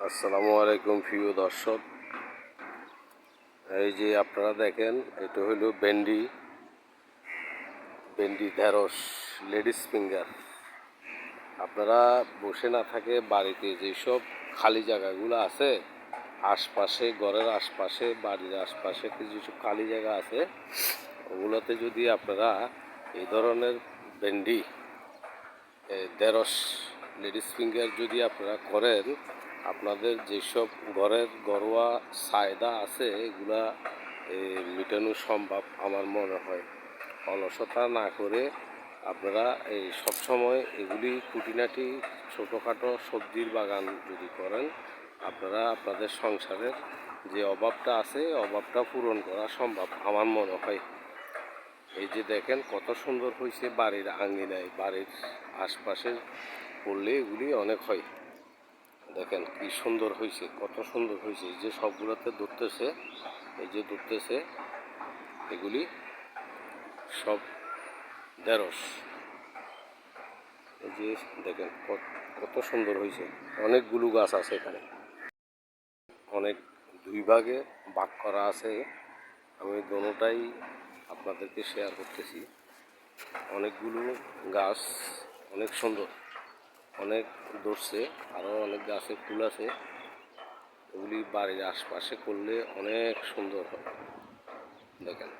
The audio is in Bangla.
আসসালামু আলাইকুম প্রিয় দর্শক। এই যে আপনারা দেখেন, এটা হইল ভেন্ডি ঢেঁড়স, লেডিস ফিঙ্গার। আপনারা বসে না থাকে বাড়িতে যেসব খালি জায়গাগুলো আছে, আশপাশে ঘরের আশপাশে, বাড়ির আশপাশে যেসব খালি জায়গা আছে, ওগুলোতে যদি আপনারা এই ধরনের ভেন্ডি ঢেঁড়স, লেডিস ফিঙ্গার যদি আপনারা করেন, আপনাদের যেসব ঘরের ঘরোয়া চাহিদা আছে এগুলা মেটানো সম্ভব আমার মনে হয়। অলসতা না করে আপনারা এই সবসময় এগুলি খুঁটিনাটি ছোটোখাটো সবজির বাগান যদি করেন, আপনারা আপনাদের সংসারের যে অভাবটা আছে অভাবটা পূরণ করা সম্ভব আমার মনে হয়। এই যে দেখেন কত সুন্দর হয়েছে, বাড়ির আঙিনায় বাড়ির আশপাশে করলে এগুলি অনেক হয়। দেখেন কি সুন্দর হয়েছে, কত সুন্দর হয়েছে। এই যে সবগুলোতে ধরতেছে, এই যে ধরতেছে, এগুলি সব ঢেঁড়স। এই যে দেখেন কত সুন্দর হয়েছে। অনেকগুলো গাছ আছে এখানে, অনেক দুই ভাগে ভাগ করা আছে। আমি দোনোটাই আপনাদেরকে শেয়ার করতেছি। অনেকগুলো গাছ, অনেক সুন্দর, অনেক ধরছে, আরও অনেক গাছে ফুল আছে। এগুলি বাড়ির আশপাশে করলে অনেক সুন্দর হয়। দেখেন।